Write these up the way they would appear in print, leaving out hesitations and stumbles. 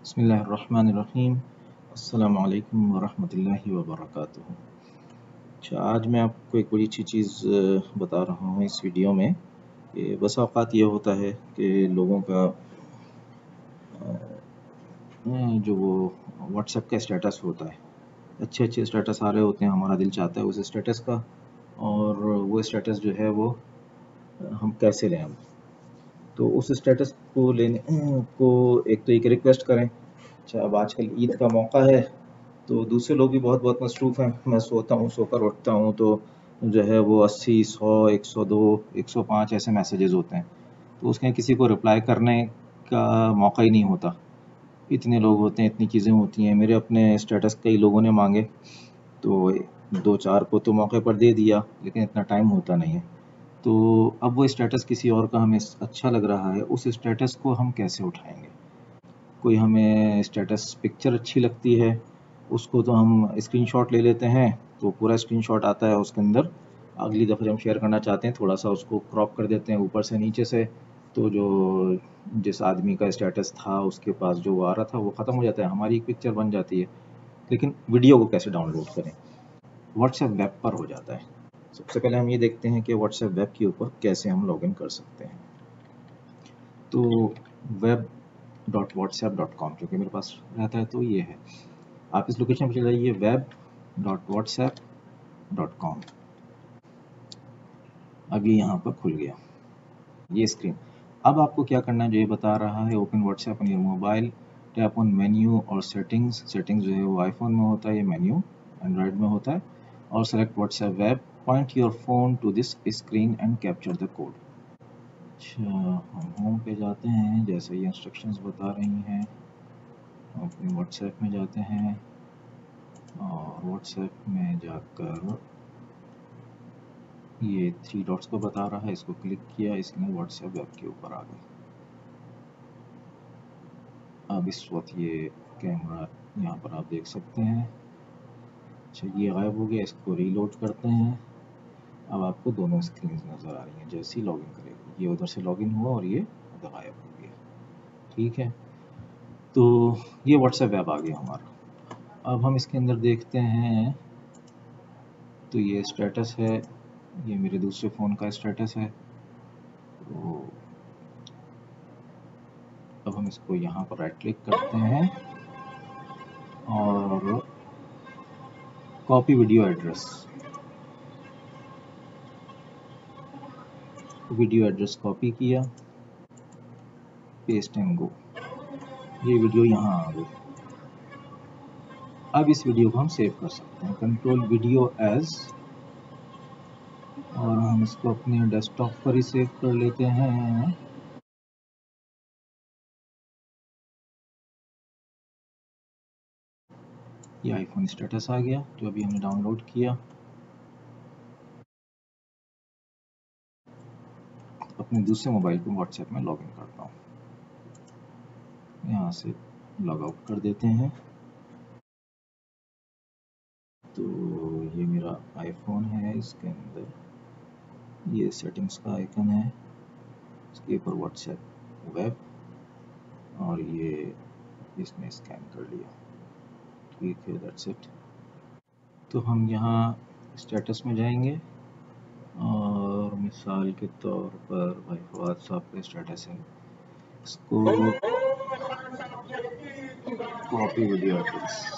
बिस्मिल्लाहिर्रहमानिर्रहीम। अस्सलामु अलैकुम वरहमतुल्लाहि वबरकातुहू। अच्छा, आज मैं आपको एक बड़ी अच्छी चीज़ बता रहा हूँ इस वीडियो में कि बस औक़ात ये होता है कि लोगों का जो वो व्हाट्सएप का स्टेटस होता है, अच्छे स्टेटस आ रहे होते हैं, हमारा दिल चाहता है उस स्टेटस का, और वो स्टेटस जो है वो हम कैसे लें। हम तो उस स्टेटस को लेने को एक तो एक रिक्वेस्ट करें। अच्छा, अब आजकल ईद का मौका है तो दूसरे लोग भी बहुत मसरूफ़ हैं। मैं सोता हूँ, सोकर उठता हूँ तो जो है वो 80, 100, 102, 105 ऐसे मैसेजेस होते हैं, तो उसके किसी को रिप्लाई करने का मौका ही नहीं होता। इतने लोग होते हैं, इतनी चीज़ें होती हैं। मेरे अपने स्टेटस कई लोगों ने मांगे तो 2-4 को तो मौके पर दे दिया, लेकिन इतना टाइम होता नहीं है। तो अब वो स्टेटस किसी और का हमें अच्छा लग रहा है, उस स्टेटस को हम कैसे उठाएंगे। कोई हमें स्टेटस पिक्चर अच्छी लगती है, उसको तो हम स्क्रीनशॉट ले लेते हैं, तो पूरा स्क्रीनशॉट आता है उसके अंदर। अगली दफ़ा जब हम शेयर करना चाहते हैं, थोड़ा सा उसको क्रॉप कर देते हैं ऊपर से नीचे से, तो जो जिस आदमी का स्टेटस था उसके पास जो आ रहा था वो ख़त्म हो जाता है, हमारी एक पिक्चर बन जाती है। लेकिन वीडियो को कैसे डाउनलोड करें? व्हाट्सएप वेब पर हो जाता है। सबसे पहले हम ये देखते हैं कि व्हाट्सएप वेब के ऊपर कैसे हम लॉगिन कर सकते हैं। तो web.whatsapp.com क्योंकि मेरे पास रहता है तो ये है। आप इस लोकेशन पर चले जाइए web.whatsapp.com। अभी यहाँ पर खुल गया ये स्क्रीन। अब आपको क्या करना है, जो ये बता रहा है open WhatsApp on your mobile, tap on menu और सेटिंग्स। सेटिंग्स जो है वो आईफोन में होता है, ये मेन्यू एंड्रॉयड में होता है। और select WhatsApp web, point your phone to this screen and capture the code. अच्छा, हम होम पे जाते हैं, जैसे ये इंस्ट्रक्शंस बता रही हैं। अपने व्हाट्सएप में जाते हैं और व्हाट्सएप में जाकर ये 3 डॉट्स को बता रहा है, इसको क्लिक किया, इसने व्हाट्सएप वेब के ऊपर आ गए। अब इस वक्त ये कैमरा यहाँ पर आप देख सकते हैं। अच्छा, ये गायब हो गया, इसको रीलोड करते हैं। अब आपको दोनों स्क्रीन नज़र आ रही हैं जैसे ही लॉगिन करेगा। ये उधर से लॉगिन हुआ और ये उधर गायब हो गया। ठीक है, तो ये व्हाट्सएप वेब आ गया हमारा। अब हम इसके अंदर देखते हैं तो ये स्टेटस है, ये मेरे दूसरे फ़ोन का स्टेटस है। तो अब हम इसको यहाँ पर राइट क्लिक करते हैं और copy video address, video address copy किया, पेस्ट एंड गो। ये वीडियो यहाँ आ गई। अब इस वीडियो को हम सेव कर सकते हैं, कंट्रोल वीडियो एज, और हम इसको अपने डेस्कटॉप पर ही सेव कर लेते हैं। ये आईफोन स्टेटस आ गया जो अभी हमने डाउनलोड किया। अपने दूसरे मोबाइल को व्हाट्सएप में लॉगिन करता हूँ, यहाँ से लॉग आउट कर देते हैं। तो ये मेरा आईफोन है, इसके अंदर ये सेटिंग्स का आइकन है, इसके ऊपर व्हाट्सएप वेब, और ये इसने स्कैन कर लिया। ठीक है, दैट्स इट। तो हम यहाँ स्टेटस में जाएंगे और मिसाल के तौर पर भाई फवाद साहब का स्टेटस है, इसको copy video address,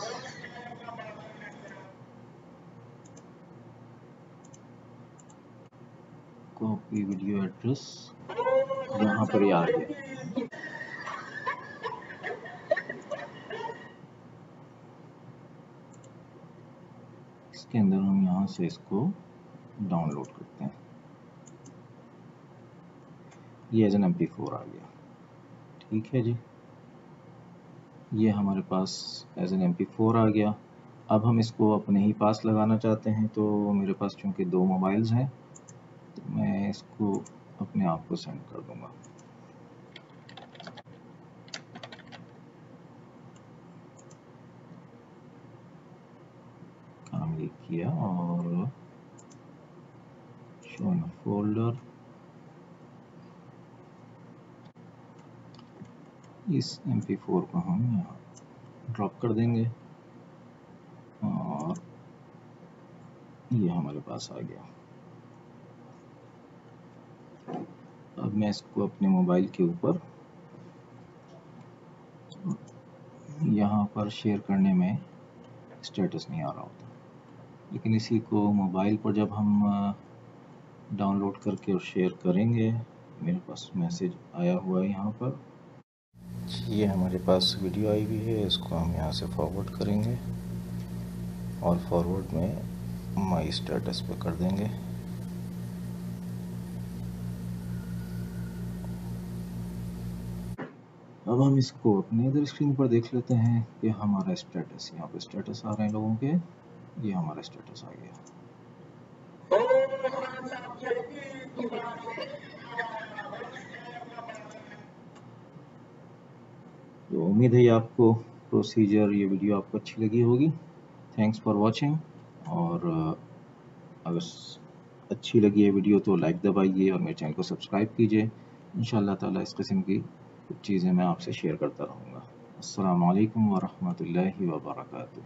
copy video address यहाँ पर ही आ गया। इसके अंदर हम यहाँ से इसको डाउनलोड करते हैं। ये एज एन MP4 आ गया। ठीक है जी, ये हमारे पास एज एन MP4 आ गया। अब हम इसको अपने ही पास लगाना चाहते हैं, तो मेरे पास चूँकि 2 मोबाइल्स हैं तो मैं इसको अपने आप को सेंड कर दूंगा। काम ये किया और शो इन फोल्डर, इस MP4 को हम यहाँ ड्रॉप कर देंगे और ये हमारे पास आ गया। अब मैं इसको अपने मोबाइल के ऊपर यहाँ पर शेयर करने में स्टेटस नहीं आ रहा होता, लेकिन इसी को मोबाइल पर जब हम डाउनलोड करके और शेयर करेंगे, मेरे पास मैसेज आया हुआ है यहाँ पर, ये हमारे पास वीडियो आई हुई है, इसको हम यहाँ से फॉरवर्ड करेंगे और फॉरवर्ड में माई स्टेटस पे कर देंगे। अब हम इसको अपने अदर स्क्रीन पर देख लेते हैं कि हमारा स्टेटस, यहाँ पे स्टेटस आ रहे हैं लोगों के, ये हमारा स्टेटस आ गया। तो उम्मीद है आपको प्रोसीजर, ये वीडियो आपको अच्छी लगी होगी। थैंक्स फॉर वॉचिंग, और अगर अच्छी लगी है वीडियो तो लाइक दबाइए और मेरे चैनल को सब्सक्राइब कीजिए। इंशाअल्लाह ताला इस किस्म की कुछ चीज़ें मैं आपसे शेयर करता रहूँगा। अस्सलामु अलैकुम वरहमतुल्लाहि वबरकातुहू।